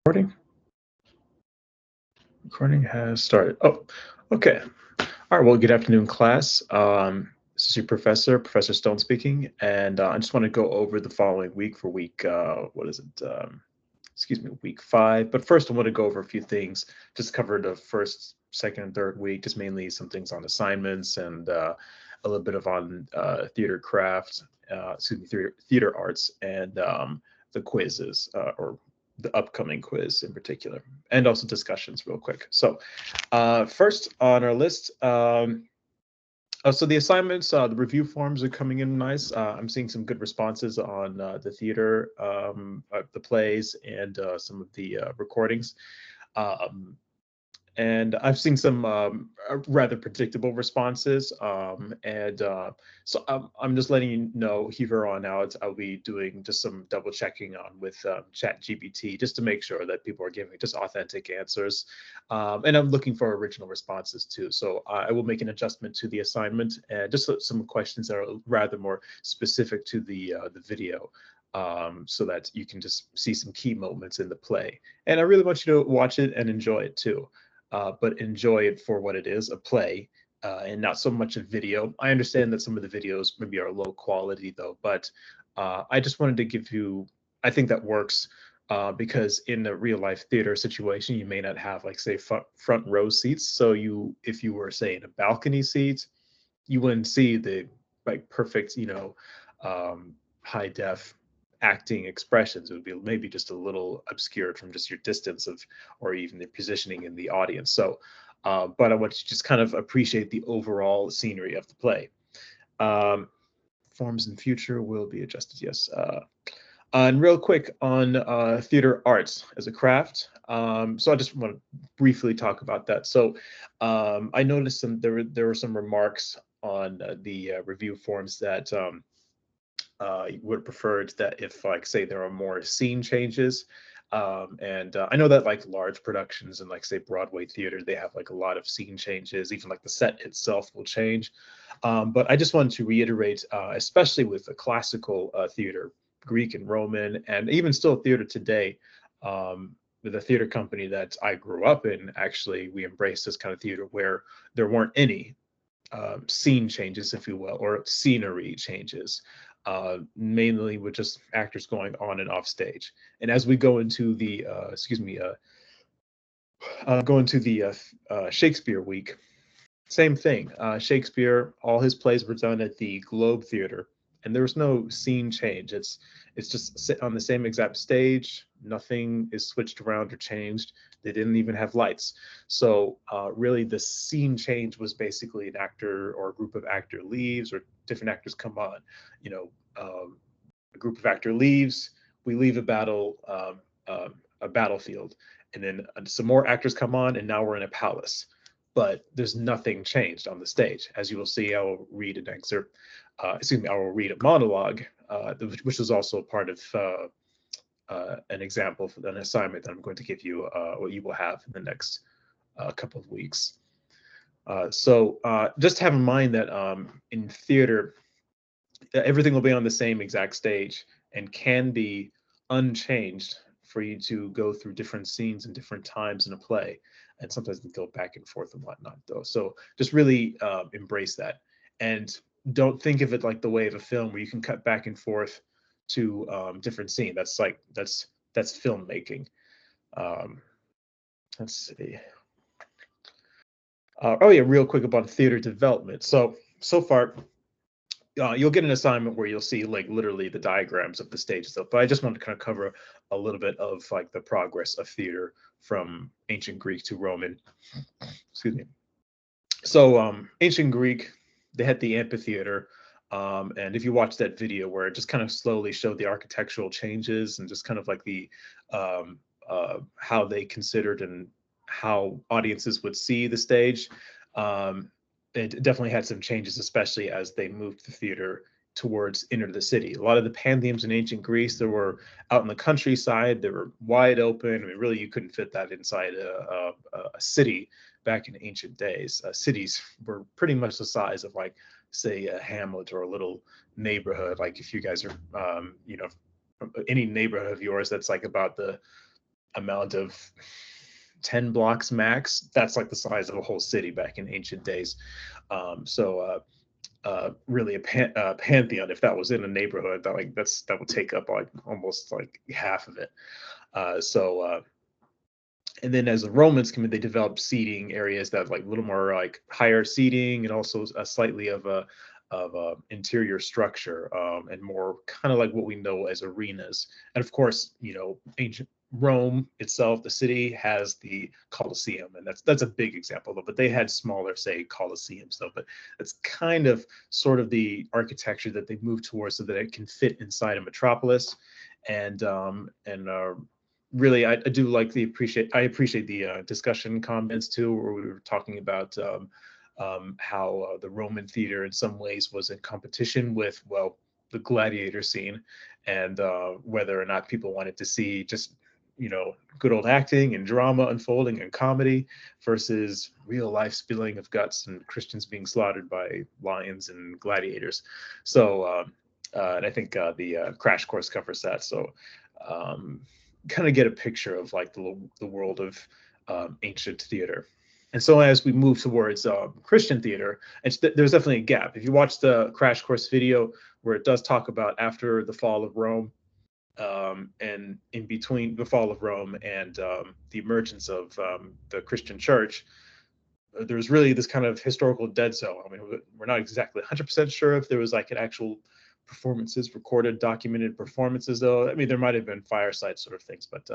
Recording? Recording has started. Oh, okay. All right. Well, good afternoon, class. This is your professor, Professor Stone speaking, and I just want to go over the following week for week, what is it? Excuse me, week 5. But first, I want to go over a few things. Just cover the first, second, and third week, just mainly some things on assignments and a little bit of on theater craft, excuse me, theater arts, and the quizzes or the upcoming quiz in particular, and also discussions real quick. So first on our list, so the assignments, the review forms are coming in nice. I'm seeing some good responses on the theater, the plays, and some of the recordings. Um, and I've seen some rather predictable responses. I'm just letting you know here on out, I'll be doing just some double checking on with Chat GPT just to make sure that people are giving just authentic answers. And I'm looking for original responses too. So I will make an adjustment to the assignment and just some questions that are rather more specific to the video. So that you can just see some key moments in the play. And I really want you to watch it and enjoy it too, but enjoy it for what it is, a play, and not so much a video. I understand that some of the videos maybe are low quality though, but I just wanted to give you, I think that works because in a real life theater situation, you may not have like say front row seats. So if you were say in a balcony seat, you wouldn't see the like perfect, um, high def acting expressions. It would be maybe just a little obscured from just your distance of, or even the positioning in the audience. So, but I want you to just kind of appreciate the overall scenery of the play. Um, Forms in future will be adjusted. Yes. And real quick on theater arts as a craft. So I just want to briefly talk about that. So I noticed there were some remarks on the review forms that would have preferred that if, like, say, there are more scene changes. And I know that like large productions and like say Broadway theater, they have like a lot of scene changes. Even like the set itself will change. But I just wanted to reiterate, especially with the classical theater, Greek and Roman, and even still theater today. With the theater company that I grew up in, actually, we embraced this kind of theater where there weren't any scene changes, if you will, or scenery changes, mainly with just actors going on and off stage. And as we go into the, go into the Shakespeare week, same thing. Shakespeare, all his plays were done at the Globe Theater, and there was no scene change. It's just sit on the same exact stage. Nothing is switched around or changed. They didn't even have lights. So really, the scene change was basically an actor or a group of actor leaves, or different actors come on. You know, a group of actor leaves. We leave a battlefield, and then some more actors come on, and now we're in a palace, but there's nothing changed on the stage. As you will see, I will read an excerpt, excuse me, I will read a monologue, which is also part of an example for an assignment that I'm going to give you, what you will have in the next couple of weeks. Just have in mind that in theater, everything will be on the same exact stage and can be unchanged for you to go through different scenes and different times in a play. And sometimes they go back and forth and whatnot, though. So just really embrace that. And don't think of it like the way of a film where you can cut back and forth to different scenes. That's filmmaking. Um, let's see. Oh yeah, real quick about theater development. So far, you'll get an assignment where you'll see like literally the diagrams of the stage stuff. But I just wanted to kind of cover a little bit of like the progress of theater from ancient Greek to Roman. Excuse me. So ancient Greek, they had the amphitheater. And if you watch that video where it just kind of slowly showed the architectural changes and just kind of like the um, how they considered and how audiences would see the stage, um, it definitely had some changes, especially as they moved the theater towards inner the city. A lot of the pantheons in ancient Greece, they were out in the countryside. They were wide open. I mean, really, you couldn't fit that inside a city back in ancient days. Cities were pretty much the size of like, say, a hamlet or a little neighborhood. Like if you guys are, any neighborhood of yours that's like about the amount of 10 blocks max. That's like the size of a whole city back in ancient days. Really pantheon, if that was in a neighborhood, that would take up like almost like half of it. Uh, so uh, and then as the Romans came in, they developed seating areas that like a little more like higher seating, and also a slightly of a interior structure, and more kind of like what we know as arenas. And of course, ancient Rome itself, the city, has the Colosseum, and that's a big example though. But they had smaller, say, Colosseums though. But it's kind of sort of the architecture that they moved towards so that it can fit inside a metropolis. And really, I do like I appreciate the discussion comments too, where we were talking about how the Roman theater in some ways was in competition with, well, the gladiator scene, and whether or not people wanted to see just good old acting and drama unfolding and comedy versus real life spilling of guts and Christians being slaughtered by lions and gladiators. And I think the crash course covers that. So um, kind of get a picture of like the world of ancient theater. And so as we move towards Christian theater, there's definitely a gap. If you watch the crash course video where it does talk about after the fall of Rome, and in between the fall of Rome and the emergence of the Christian church, there's really this kind of historical dead zone. I mean, we're not exactly 100% sure if there was like an actual performances, recorded, documented performances, though. I mean, there might have been fireside sort of things, but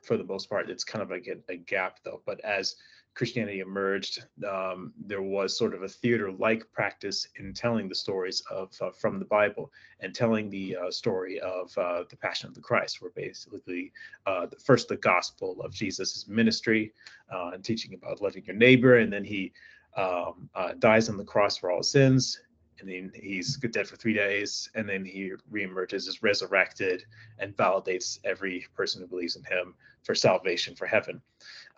for the most part, it's kind of like a gap, though. But as Christianity emerged, there was sort of a theater-like practice in telling the stories of from the Bible, and telling the story of the Passion of the Christ, where basically first the gospel of Jesus' ministry, and teaching about loving your neighbor, and then he dies on the cross for all sins, and then he's dead for 3 days, and then he reemerges, is resurrected, and validates every person who believes in him for salvation, for heaven.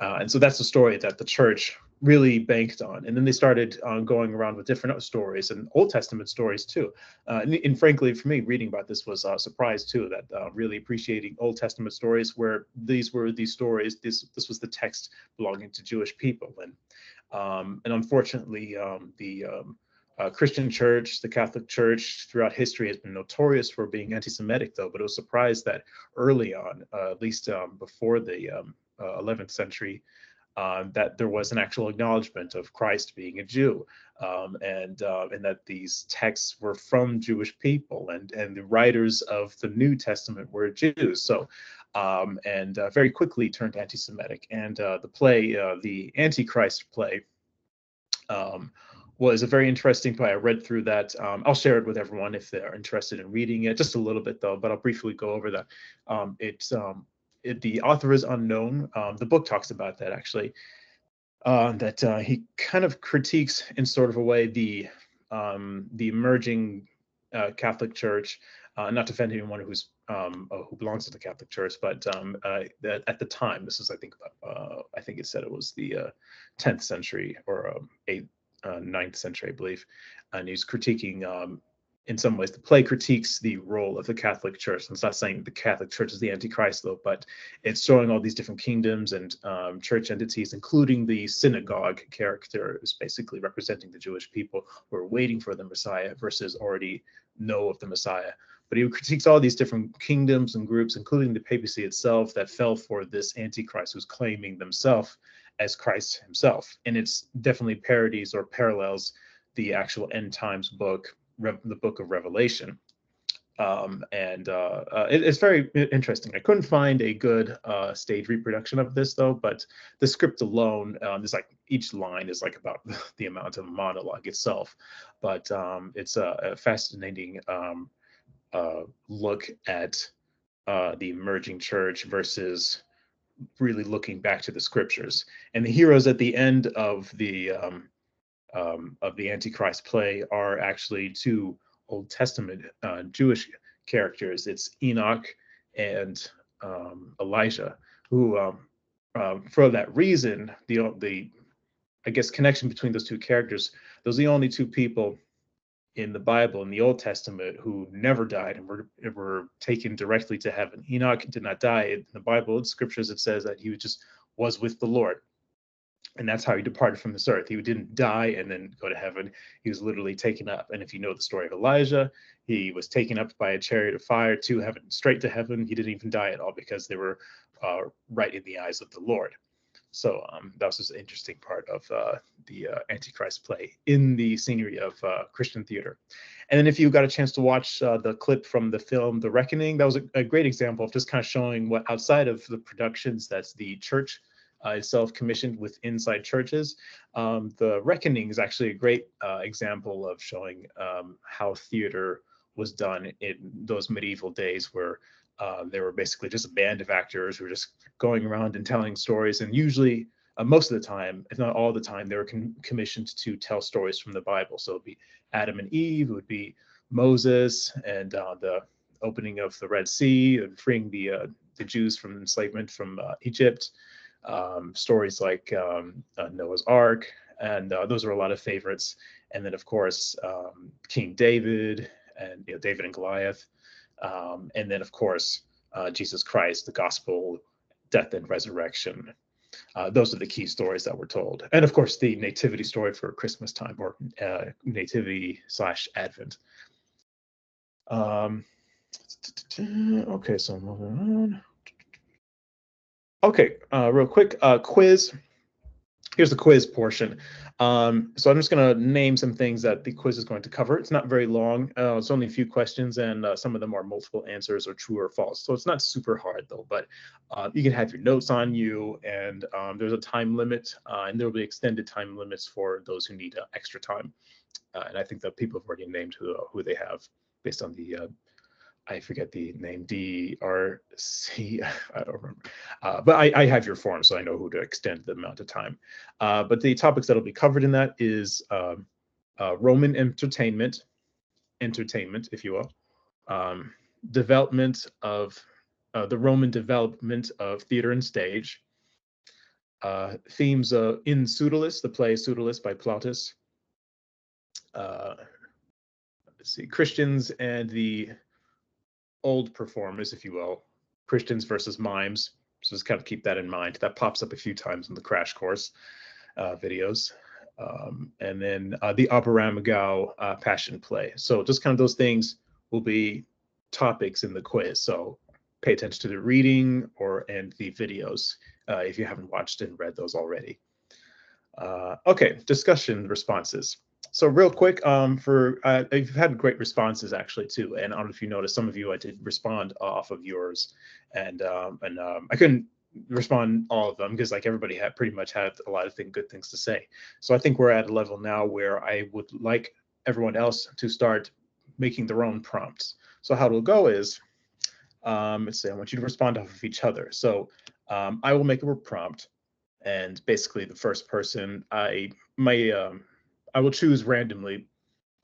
And so that's the story that the church really banked on. And then they started going around with different stories and Old Testament stories too. And frankly, for me, reading about this was a surprise too, that really appreciating Old Testament stories where these were these stories, this was the text belonging to Jewish people. And unfortunately, the Christian church, the Catholic Church throughout history has been notorious for being anti-Semitic, though. But it was surprised that early on, at least before the 11th century, that there was an actual acknowledgement of Christ being a Jew, and that these texts were from Jewish people, and the writers of the New Testament were Jews. So, and very quickly turned anti-Semitic. And the play, the Antichrist play, um, was a very interesting play. I read through that. I'll share it with everyone if they're interested in reading it, just a little bit though, but I'll briefly go over that. The author is unknown. The book talks about that actually, that he kind of critiques in sort of a way the emerging Catholic Church, not to offend anyone who belongs to the Catholic Church, but that at the time, this is I think it said it was the 10th century or 8th, 9th century, I believe, and he's critiquing. In some ways, the play critiques the role of the Catholic Church. And it's not saying the Catholic Church is the Antichrist, though, but it's showing all these different kingdoms and church entities, including the synagogue character, who's basically representing the Jewish people who are waiting for the Messiah versus already know of the Messiah. But he critiques all these different kingdoms and groups, including the papacy itself, that fell for this Antichrist who's claiming themselves as Christ himself. And it's definitely parodies or parallels the actual end times book, the book of Revelation. It's very interesting. I couldn't find a good stage reproduction of this though, but the script alone, is like each line is like about the amount of monologue itself. But it's a fascinating look at the emerging church versus really looking back to the scriptures. And the heroes at the end of the Antichrist play are actually two Old Testament Jewish characters. It's Enoch and Elijah, who, for that reason, the I guess connection between those two characters, those are the only two people in the Bible, in the Old Testament, who never died and were taken directly to heaven. Enoch did not die. In the Bible, in scriptures, it says that he just was with the Lord. And that's how he departed from this earth. He didn't die and then go to heaven. He was literally taken up. And if you know the story of Elijah, he was taken up by a chariot of fire to heaven, straight to heaven. He didn't even die at all because they were right in the eyes of the Lord. So that was just an interesting part of the Antichrist play in the scenery of Christian theater. And then if you got a chance to watch the clip from the film The Reckoning, that was a great example of just kind of showing what outside of the productions that's the church itself commissioned with inside churches. The Reckoning is actually a great example of showing how theater was done in those medieval days where they were basically just a band of actors who were just going around and telling stories. And usually, most of the time, if not all the time, they were commissioned to tell stories from the Bible. So it would be Adam and Eve, it would be Moses, and the opening of the Red Sea and freeing the Jews from enslavement from Egypt. Stories like Noah's Ark, and those are a lot of favorites. And then, of course, King David and David and Goliath. And then, of course, Jesus Christ, the gospel, death and resurrection. Those are the key stories that were told. And of course, the nativity story for Christmas time, or nativity / Advent. Okay, so moving on. Okay, real quick, quiz. Here's the quiz portion. So I'm just going to name some things that the quiz is going to cover. It's not very long. It's only a few questions, and some of them are multiple answers or true or false. So it's not super hard, though, but you can have your notes on you, and there's a time limit, and there will be extended time limits for those who need extra time. And I think that people have already named who they have based on the I forget the name, DRC, I don't remember. But I have your form, so I know who to extend the amount of time. But the topics that'll be covered in that is Roman entertainment, if you will, development of the Roman development of theater and stage, themes in Pseudolus, the play Pseudolus by Plautus. Let's see, Christians and the old performers, if you will, Christians versus mimes. So just kind of keep that in mind. That pops up a few times in the crash course videos. And then the Aberamagau passion play. So just kind of those things will be topics in the quiz. So pay attention to the reading and the videos if you haven't watched and read those already. Okay, discussion responses. So real quick, I've had great responses actually too, and I don't know if you noticed, some of you I did respond off of yours, and I couldn't respond all of them because like everybody had pretty much had a lot of good things to say. So I think we're at a level now where I would like everyone else to start making their own prompts. So how it'll go is, let's say I want you to respond off of each other. So I will make a prompt, and basically the first person I will choose randomly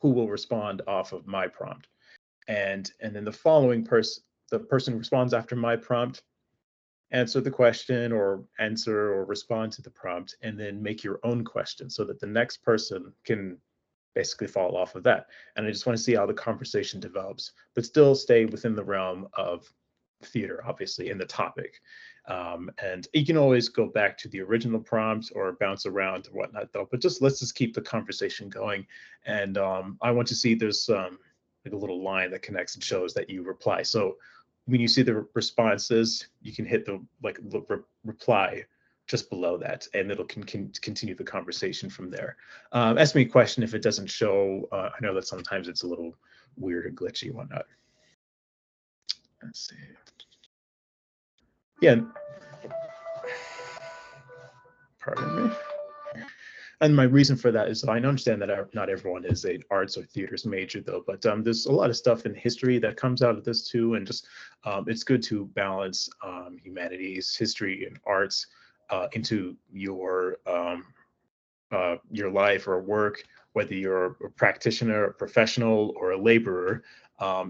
who will respond off of my prompt, and then the following person, the person who responds after my prompt, answer the question or answer or respond to the prompt, and then make your own question so that the next person can basically fall off of that. And I just want to see how the conversation develops, but still stay within the realm of theater, obviously, in the topic. And you can always go back to the original prompt or bounce around or whatnot, though. But let's just keep the conversation going. And I want to see there's like a little line that connects and shows that you reply. So when you see the responses, you can hit the reply just below that, and it'll continue the conversation from there. Ask me a question if it doesn't show. I know that sometimes it's a little weird or glitchy and whatnot. Let's see. Yeah. Pardon me. And my reason for that is I understand that not everyone is an arts or theaters major, though, but there's a lot of stuff in history that comes out of this too, and just it's good to balance humanities, history, and arts into your life or work, whether you're a practitioner, a professional, or a laborer.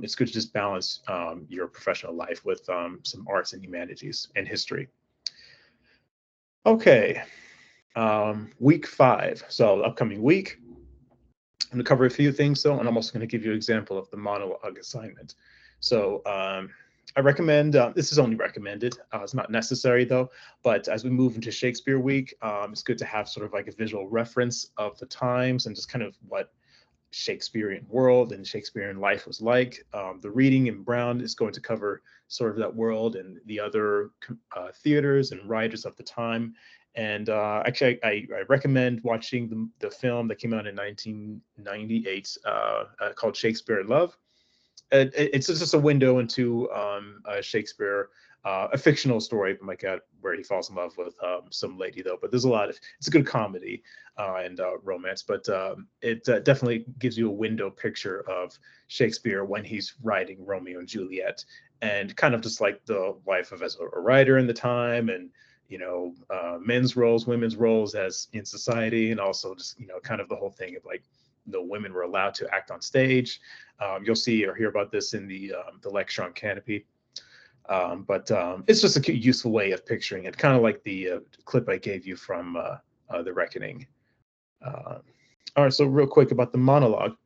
It's good to just balance your professional life with some arts and humanities and history. Okay. Week 5, so upcoming week. going to cover a few things though, and I'm also going to give you an example of the monologue assignment. So I recommend, this is only recommended, it's not necessary though, but as we move into Shakespeare week, it's good to have sort of like a visual reference of the times and just kind of what Shakespearean world and Shakespearean life was like. The reading in Brown is going to cover sort of that world and the other theaters and writers of the time. And actually, I recommend watching the film that came out in 1998 called Shakespeare in Love. It's just a window into Shakespeare, a fictional story, oh my God, where he falls in love with some lady though. But there's a lot of, it's a good comedy and romance, but it definitely gives you a window picture of Shakespeare when he's writing Romeo and Juliet, and kind of just like the life of as a writer in the time, and men's roles, women's roles as in society, and also just kind of the whole thing of like no women were allowed to act on stage. You'll see or hear about this in the lecture on Canopy. But it's just a useful way of picturing it, kind of like the clip I gave you from The Reckoning. All right, so real quick about the monologue.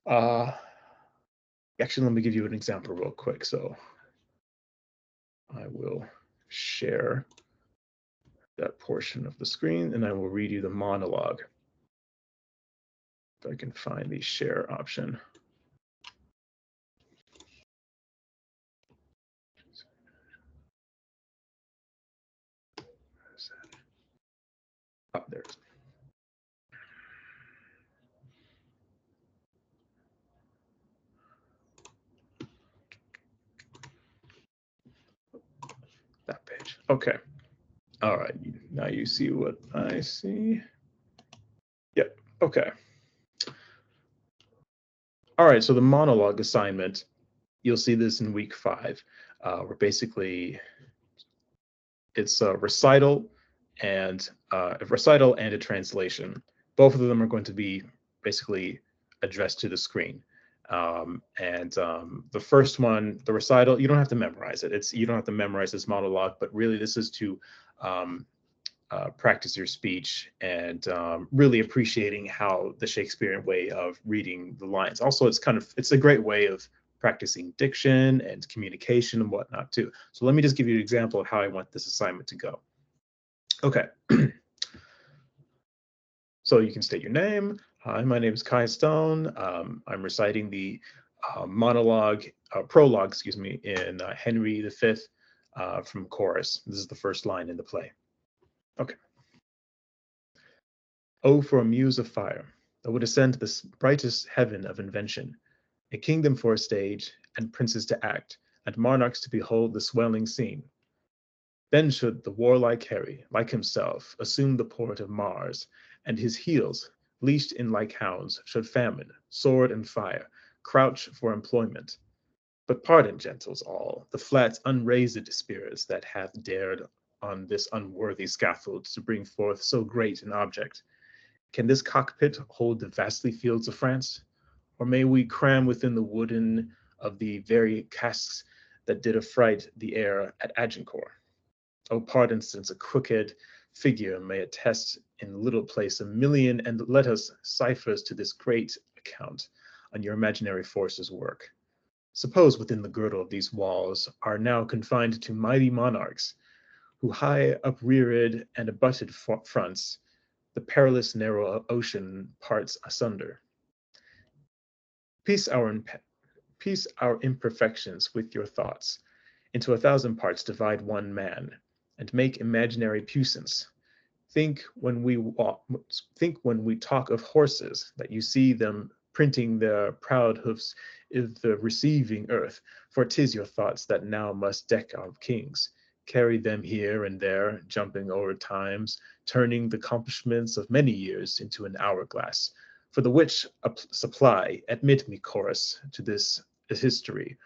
Actually, let me give you an example real quick. So I will share that portion of the screen, and I will read you the monologue. If I can find the share option. Oh, there it is. That page. Okay. All right. Now you see what I see. Yep. Okay. All right. So the monologue assignment, you'll see this in week 5, where basically it's a recital and a translation. Both of them are going to be basically addressed to the screen. The first one, the recital, you don't have to memorize it. You don't have to memorize this monologue, but really this is to practice your speech and really appreciating how the Shakespearean way of reading the lines. Also, it's a great way of practicing diction and communication and whatnot too. So let me just give you an example of how I want this assignment to go. Okay. So you can state your name. Hi, my name is Kai Stone. I'm reciting the prologue, excuse me, in Henry V from chorus. This is the first line in the play. Okay. Oh, for a muse of fire that would ascend to the brightest heaven of invention, a kingdom for a stage, and princes to act, and monarchs to behold the swelling scene. Then should the warlike Harry, like himself, assume the port of Mars, and his heels, leashed in like hounds, should famine, sword, and fire crouch for employment. But pardon, gentles all, the flat unraised spirits that hath dared on this unworthy scaffold to bring forth so great an object. Can this cockpit hold the vasty fields of France? Or may we cram within the wooden of the very casks that did affright the air at Agincourt? Oh, pardon, since a crooked figure may attest in little place 1,000,000, and let us ciphers to this great account on your imaginary forces work. Suppose within the girdle of these walls are now confined to mighty monarchs, who high upreared and abutted fronts, the perilous narrow ocean parts asunder. Piece our imperfections with your thoughts, into 1,000 parts divide one man, and make imaginary puissance. Think when we talk of horses, that you see them printing their proud hoofs in the receiving earth, for 'tis your thoughts that now must deck our kings, carry them here and there, jumping over times, turning the accomplishments of many years into an hourglass. For the which supply, admit me, chorus, to this history,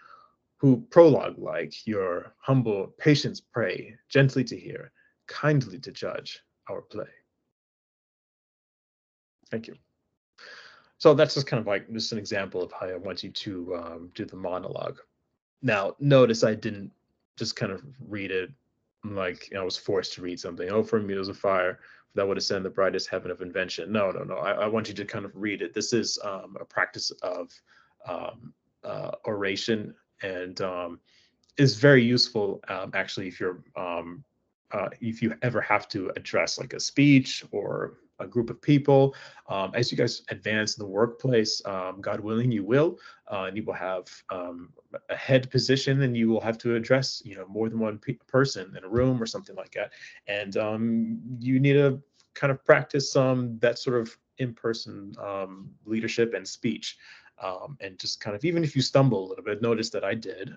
who prologue like your humble patience pray, gently to hear, kindly to judge our play. Thank you. So that's just kind of like just an example of how I want you to do the monologue. Now, notice I didn't just kind of read it like I was forced to read something. Oh, for me, it was a fire that would ascend the brightest heaven of invention. No, no, no. I want you to kind of read it. This is a practice of um, oration, and is very useful, actually, if you ever have to address like a speech or a group of people. As you guys advance in the workplace, God willing, you will, and you will have a head position, and you will have to address, more than one person in a room or something like that. And you need to kind of practice that sort of in-person leadership and speech. And just kind of, even if you stumble a little bit, notice that I did.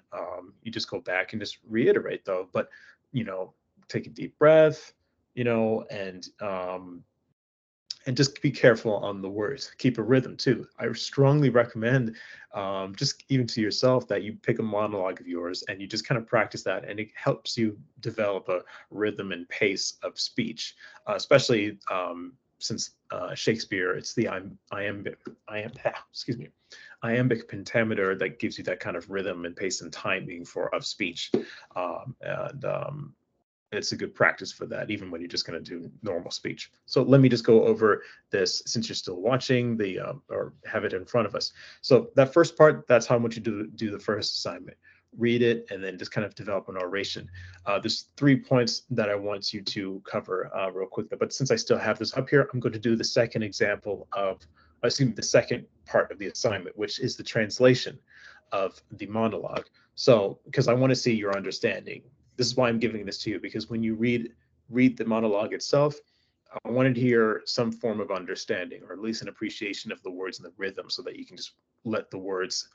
You just go back and just reiterate, though. But you know, take a deep breath, and just be careful on the words. Keep a rhythm too. I strongly recommend, just even to yourself, that you pick a monologue of yours and you just kind of practice that, and it helps you develop a rhythm and pace of speech, especially since Shakespeare, it's the excuse me, iambic pentameter that gives you that kind of rhythm and pace and timing of speech, and it's a good practice for that, even when you're just going to do normal speech. So let me just go over this, since you're still watching or have it in front of us. So that first part, that's how I want you to do the first assignment. Read it and then just kind of develop an oration. There's 3 points that I want you to cover real quickly, but since I still have this up here, I'm going to do the second example the second part of the assignment, which is the translation of the monologue. So, because I want to see your understanding. This is why I'm giving this to you, because when you read the monologue itself, I wanted to hear some form of understanding, or at least an appreciation of the words and the rhythm, so that you can just let the words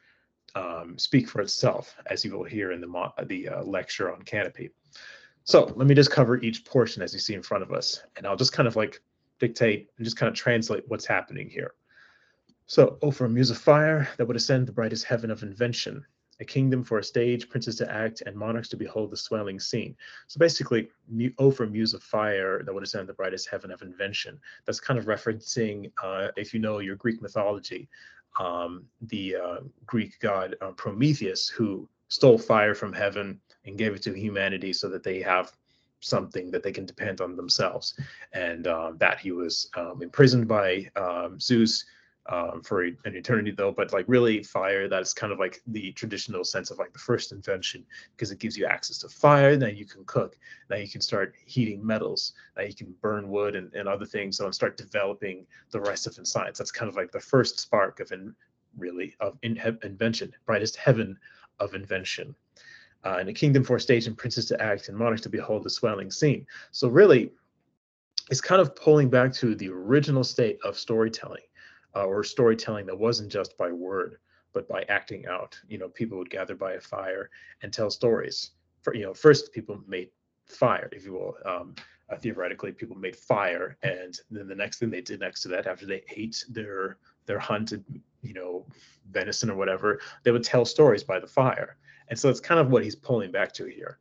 speak for itself, as you will hear in the lecture on Canopy. So let me just cover each portion as you see in front of us, and I'll just kind of like dictate and just kind of translate what's happening here. So, oh, for a muse of fire that would ascend the brightest heaven of invention, a kingdom for a stage, princes to act, and monarchs to behold the swelling scene. So basically, oh, for a muse of fire that would ascend the brightest heaven of invention. That's kind of referencing, if you know your Greek mythology, the Greek god Prometheus, who stole fire from heaven and gave it to humanity so that they have something that they can depend on themselves. And that he was imprisoned by Zeus for an eternity, though. But like, really, fire, that's kind of like the traditional sense of like the first invention, because it gives you access to fire. Now you can cook, now you can start heating metals, now you can burn wood and other things, so, and start developing the rest of in science. That's kind of like the first spark of invention, brightest heaven of invention. And a kingdom for a stage, and princes to act, and monarchs to behold the swelling scene. So really, it's kind of pulling back to the original state of storytelling, or storytelling that wasn't just by word, but by acting out. People would gather by a fire and tell stories. First people made fire, if you will. Theoretically, people made fire, and then the next thing they did next to that, after they ate their hunted, venison or whatever, they would tell stories by the fire. And so it's kind of what he's pulling back to here.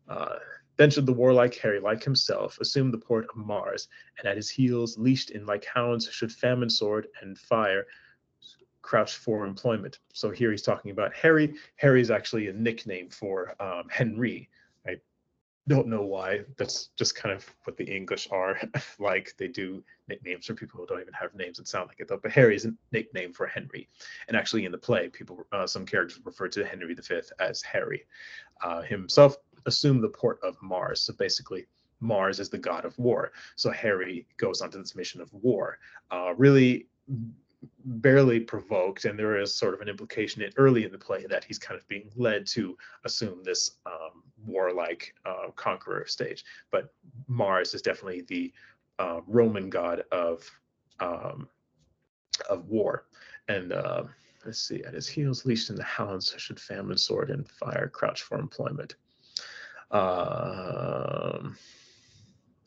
Uh, then should the warlike Harry, like himself, assume the port of Mars, and at his heels, leashed in like hounds, should famine, sword, and fire crouch for employment. So here he's talking about Harry. Harry is actually a nickname for Henry. I don't know why. That's just kind of what the English are like. They do nicknames for people who don't even have names that sound like it, though. But Harry is a nickname for Henry. And actually, in the play, some characters refer to Henry V as Harry. Himself assumed the port of Mars. So basically, Mars is the god of war. So Harry goes onto this mission of war. Really barely provoked, and there is sort of an implication early in the play that he's kind of being led to assume this warlike conqueror stage. But Mars is definitely the Roman god um, of war. And let's see, at his heels, leashed in the hounds, should famine, sword, and fire crouch for employment. Um,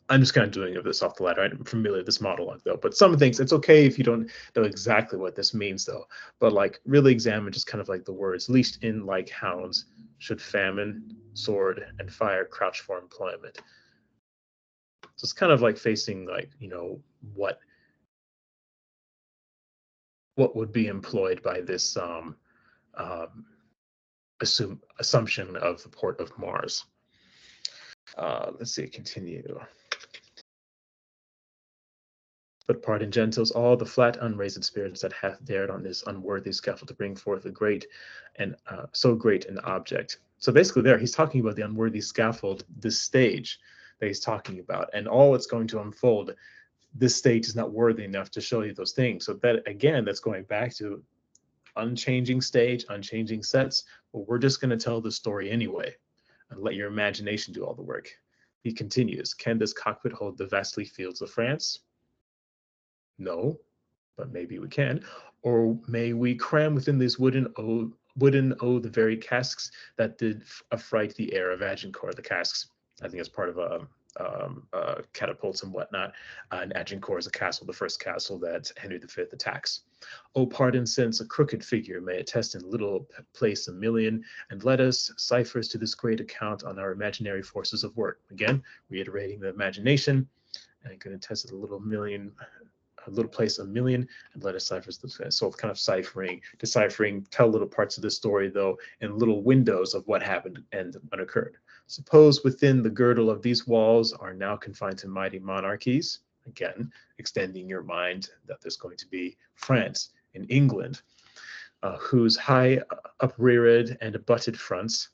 I'm just kind of doing this off the ladder. I'm familiar with this monologue, though, but some things, it's okay if you don't know exactly what this means, though. But like, really examine just kind of like the words. Leashed in like hounds, should famine, sword, and fire crouch for employment. So it's kind of like facing like, what would be employed by this um, assumption of the port of Mars. Let's see, continue. But pardon, gentles, all the flat unraised spirits that hath dared on this unworthy scaffold to bring forth a great and so great an object. So basically, there he's talking about the unworthy scaffold, this stage that he's talking about, and all it's going to unfold. This stage is not worthy enough to show you those things. So that again, that's going back to unchanging stage, unchanging sets. But we're just going to tell the story anyway, and let your imagination do all the work. He continues, can this cockpit hold the vastly fields of France? No, but maybe we can. Or may we cram within this wooden the very casks that did affright the air of Agincourt? The casks, I think, it's part of catapults and whatnot. And Agincourt is a castle, the first castle that Henry V attacks. Oh, pardon, since a crooked figure may attest in little place a million, and let us ciphers to this great account on our imaginary forces of work. Again, reiterating the imagination, and I'm going to test it a little place a million, and let us cipher this. So kind of deciphering, tell little parts of the story though in little windows of what happened and what occurred. Suppose within the girdle of these walls are now confined to mighty monarchies. Again, extending your mind that there's going to be France and England, whose high upreared and abutted fronts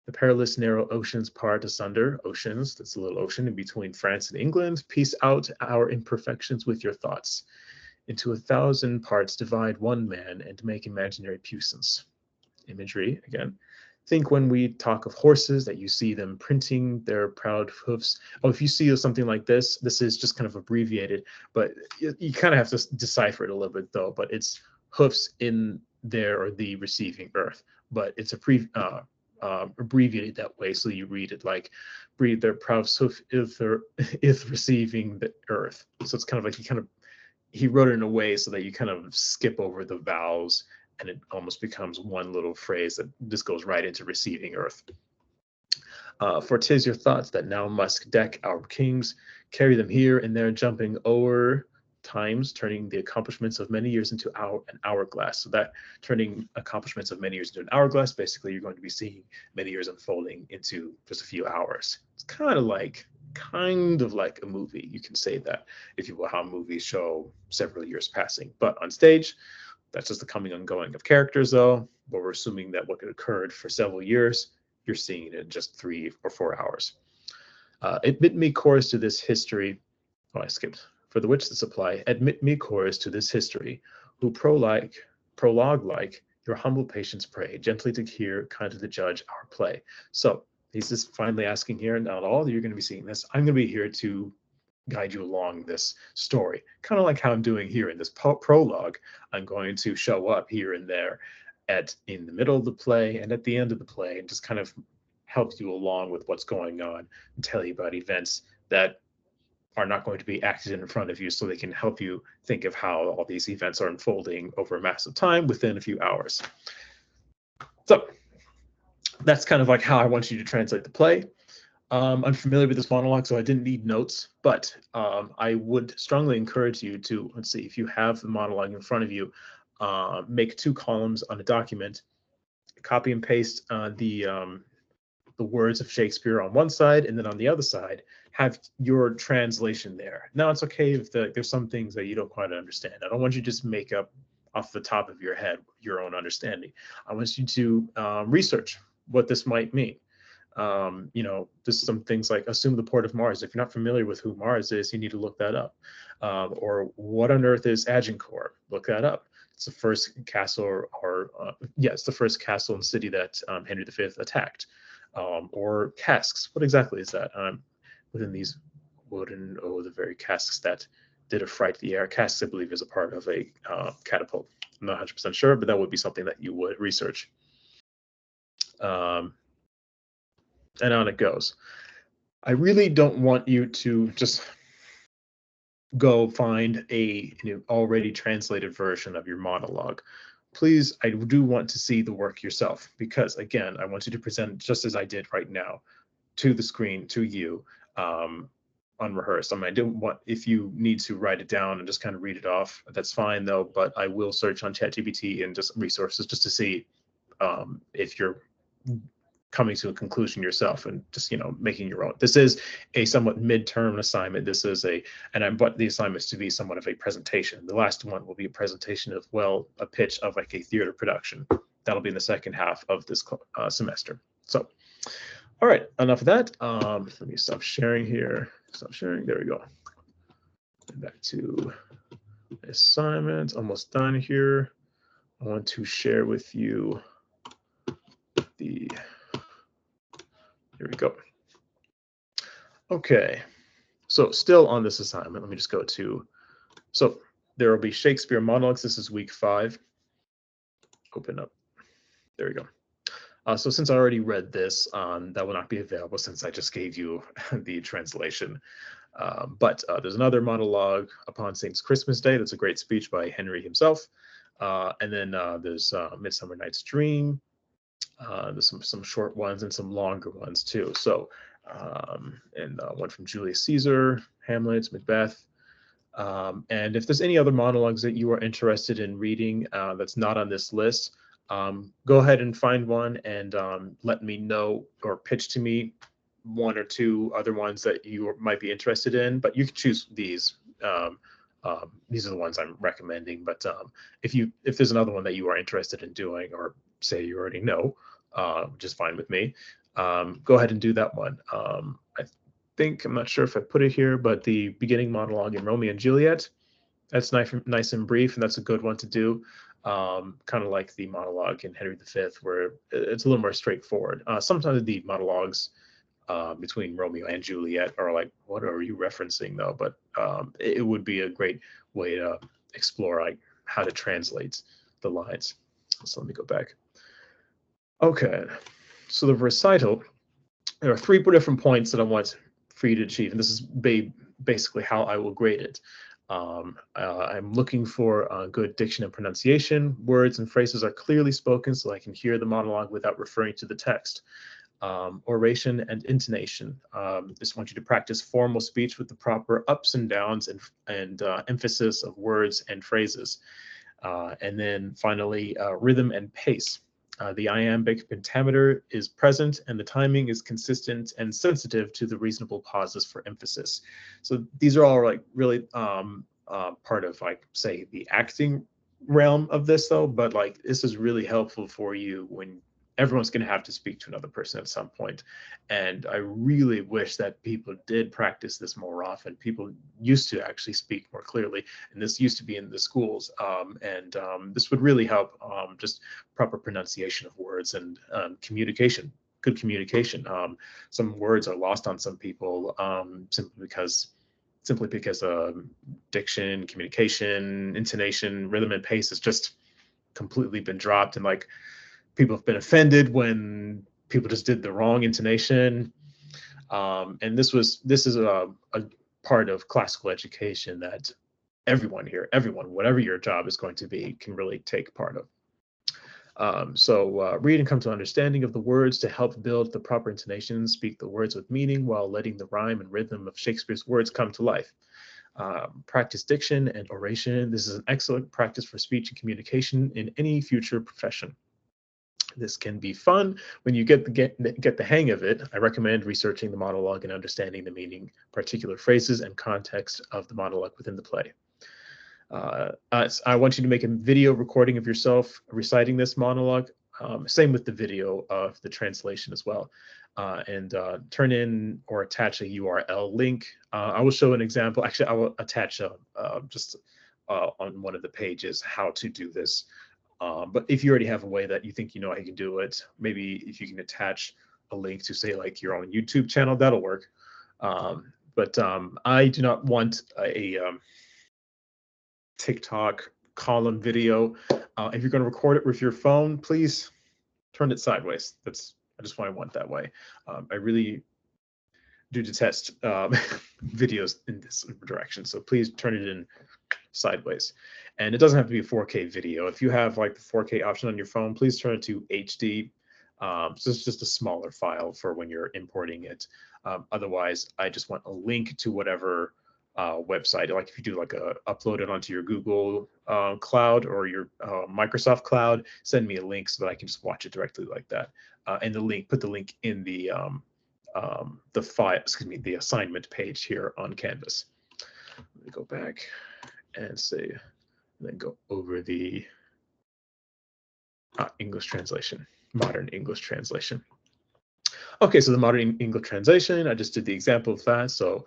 the perilous narrow oceans part asunder. Oceans, that's a little ocean in between France and England. Piece out our imperfections with your thoughts. Into 1,000 parts divide one man and make imaginary puissance. Imagery, again. Think when we talk of horses that you see them printing their proud hoofs. Oh, if you see something like this is just kind of abbreviated, but you kind of have to decipher it a little bit though. But it's hoofs in there or the receiving earth, but it's abbreviated that way, so you read it like breathe their proud hoof if receiving the earth. So it's kind of like he wrote it in a way so that you kind of skip over the vowels and it almost becomes one little phrase that just goes right into receiving earth. For 'tis your thoughts that now must deck our kings, carry them here and there, jumping o'er times, turning the accomplishments of many years into an hourglass. So that turning accomplishments of many years into an hourglass, basically you're going to be seeing many years unfolding into just a few hours. It's kind of like a movie. You can say that, if you will, how movies show several years passing. But on stage, that's just the coming and going of characters, though. But we're assuming that what occurred for several years, you're seeing it in just 3 or 4 hours. Admit me chorus to this history. Oh, I skipped. For the which this apply. Admit me chorus to this history, who prologue like your humble patience pray, gently to hear, kindly to judge our play. So he's just finally asking here, not all you're going to be seeing this. I'm going to be here to guide you along this story, kind of like how I'm doing here in this prologue. I'm going to show up here and there in the middle of the play and at the end of the play, and just kind of help you along with what's going on and tell you about events that are not going to be acted in front of you, so they can help you think of how all these events are unfolding over a massive time within a few hours. So that's kind of like how I want you to translate the play. I'm familiar with this monologue, so I didn't need notes, but I would strongly encourage you to, let's see, if you have the monologue in front of you, make 2 columns on a document, copy and paste the words of Shakespeare on one side, and then on the other side, have your translation there. Now, it's okay if there's some things that you don't quite understand. I don't want you to just make up off the top of your head your own understanding. I want you to research what this might mean. Just some things like assume the port of Mars. If you're not familiar with who Mars is, you need to look that up. Or what on earth is Agincourt? Look that up. It's the first castle, it's the first castle and city that Henry V attacked. Or casks. What exactly is that? Within these wooden, the very casks that did affright the air. Casks, I believe, is a part of a catapult. I'm not 100% sure, but that would be something that you would research. And on it goes. I really don't want you to just go find a already translated version of your monologue. Please, I do want to see the work yourself, because again, I want you to present just as I did right now to the screen, to you, unrehearsed. I mean, I don't want, if you need to write it down and just kind of read it off, that's fine though, but I will search on ChatGPT and just resources just to see if you're coming to a conclusion yourself and just, you know, making your own. This is a somewhat midterm assignment. This is and I want the assignments to be somewhat of a presentation. The last one will be a presentation of, well, a pitch of like a theater production. That'll be in the second half of this semester. So, all right, enough of that. Let me stop sharing here. Stop sharing. There we go. Back to assignment. Almost done here. I want to share with you the. Here we go. Okay, so still on this assignment, let me just go to. So there will be Shakespeare monologues. This is week 5. Open up. There we go. So since I already read this, that will not be available since I just gave you the translation. But there's another monologue upon Saint's Christmas Day. That's a great speech by Henry himself. And then there's Midsummer Night's Dream. There's some short ones and some longer ones too. So, and one from Julius Caesar, Hamlet, Macbeth. And if there's any other monologues that you are interested in reading that's not on this list, go ahead and find one and let me know or pitch to me 1 or 2 other ones that you might be interested in, but you can choose these. These are the ones I'm recommending, but if there's another one that you are interested in doing, or say you already know, which is fine with me, go ahead and do that one. I think, I'm not sure if I put it here, but the beginning monologue in Romeo and Juliet, that's nice and brief, and that's a good one to do. Kind of like the monologue in Henry V, where it's a little more straightforward. Sometimes the monologues between Romeo and Juliet are like, what are you referencing though? But it would be a great way to explore like how to translate the lines. So let me go back. Okay, so the recital, there are 3 different points that I want for you to achieve, and this is basically how I will grade it. I'm looking for good diction and pronunciation. Words and phrases are clearly spoken so I can hear the monologue without referring to the text. Oration and intonation. Just want you to practice formal speech with the proper ups and downs and emphasis of words and phrases. And then finally, rhythm and pace. The iambic pentameter is present and the timing is consistent and sensitive to the reasonable pauses for emphasis. So these are all like really part of like, say, the acting realm of this though, but like this is really helpful for you when everyone's going to have to speak to another person at some point. And I really wish that people did practice this more often. People used to actually speak more clearly, and this used to be in the schools. This would really help just proper pronunciation of words and communication, good communication. Some words are lost on some people simply because diction, communication, intonation, rhythm, and pace has just completely been dropped. And like, people have been offended when people just did the wrong intonation. And this is a part of classical education that everyone, whatever your job is going to be, can really take part of. So read and come to understanding of the words to help build the proper intonation, speak the words with meaning while letting the rhyme and rhythm of Shakespeare's words come to life. Practice diction and oration. This is an excellent practice for speech and communication in any future profession. This can be fun when you get the hang of it. I recommend researching the monologue and understanding the meaning, particular phrases, and context of the monologue within the play. I want you to make a video recording of yourself reciting this monologue. Same with the video of the translation as well. And turn in or attach a URL link. I will show an example. Actually, I will attach just on one of the pages how to do this. But if you already have a way that you think you know how you can do it, maybe if you can attach a link to, say, like your own YouTube channel, that'll work. But I do not want a TikTok column video. If you're going to record it with your phone, please turn it sideways. I just want that way. I really do detest videos in this direction, so please turn it in sideways. And it doesn't have to be a 4K video. If you have like the 4K option on your phone, please turn it to HD. So it's just a smaller file for when you're importing it. Otherwise, I just want a link to whatever website. Like if you do like upload it onto your Google Cloud or your Microsoft Cloud, send me a link so that I can just watch it directly like that. And put the link in the file, excuse me, the assignment page here on Canvas. Let me go back and say, and then go over the English translation, modern English translation. Okay, so the modern English translation, I just did the example of that. So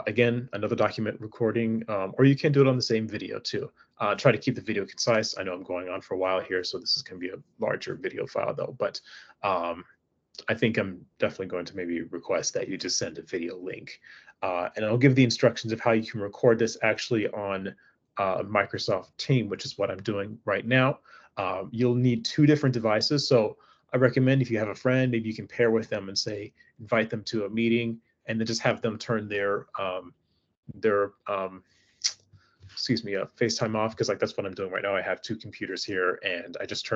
again, another document recording, or you can do it on the same video too. Try to keep the video concise. I know I'm going on for a while here, so this is going to be a larger video file though, but I think I'm definitely going to maybe request that you just send a video link. And I'll give the instructions of how you can record this actually on Microsoft Teams, which is what I'm doing right now. You'll need 2 different devices. So I recommend if you have a friend, maybe you can pair with them and say, invite them to a meeting and then just have them turn their excuse me, FaceTime off, because like that's what I'm doing right now. I have 2 computers here and I just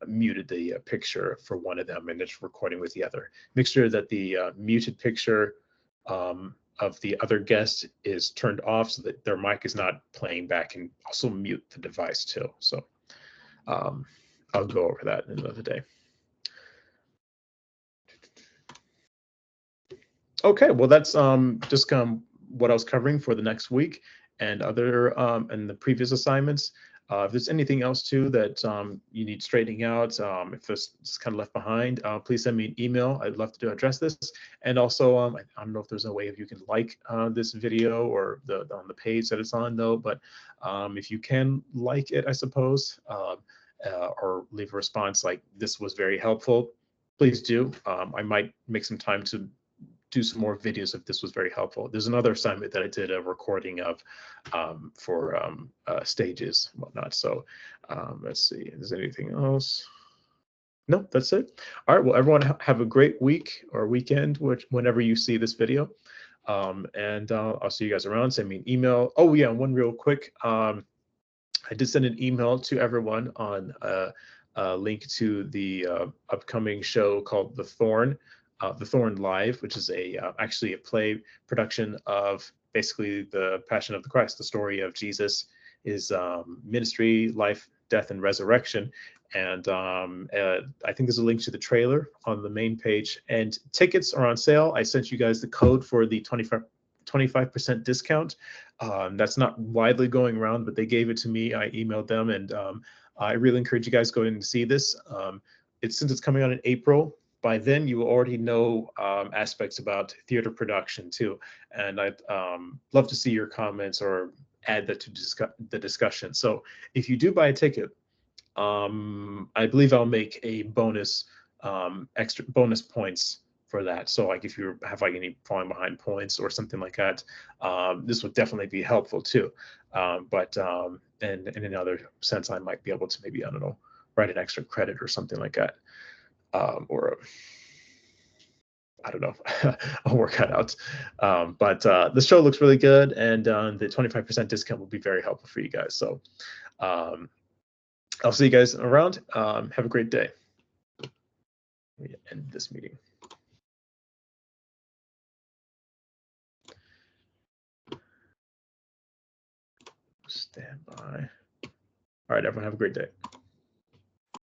muted the picture for one of them and it's recording with the other. Make sure that the muted picture of the other guest is turned off so that their mic is not playing back, and also mute the device too. So I'll go over that another day. Okay, well, that's just what I was covering for the next week and other and the previous assignments. If there's anything else too that you need straightening out, if this is kind of left behind, please send me an email. I'd love to address this. And also, I don't know if there's a way if you can like this video or on the page that it's on though, but if you can like it, I suppose, or leave a response like this was very helpful, please do. I might make some time to do some more videos if this was very helpful. There's another assignment that I did a recording of for stages and whatnot. So let's see, is there anything else? No, that's it. All right, well, everyone have a great week or weekend, whenever you see this video. And I'll see you guys around. Send me an email. Oh yeah, one real quick. I did send an email to everyone on a link to the upcoming show called The Thorn Live, which is actually a play production of basically the Passion of the Christ, the story of Jesus, his ministry, life, death, and resurrection. And I think there's a link to the trailer on the main page. And tickets are on sale. I sent you guys the code for the 25% discount. That's not widely going around, but they gave it to me. I emailed them, and I really encourage you guys going to see this. Since it's coming out in April, by then you will already know aspects about theater production too. And I'd love to see your comments or add that to the discussion. So if you do buy a ticket, I believe I'll make a extra bonus points for that. So like if you have like any falling behind points or something like that, this would definitely be helpful too. But in another sense, I might be able to maybe, I don't know, write an extra credit or something like that. Or I don't know, I'll work that out. But the show looks really good, and the 25% discount will be very helpful for you guys. So I'll see you guys around. Have a great day. Let me end this meeting. Stand by. All right, everyone, have a great day.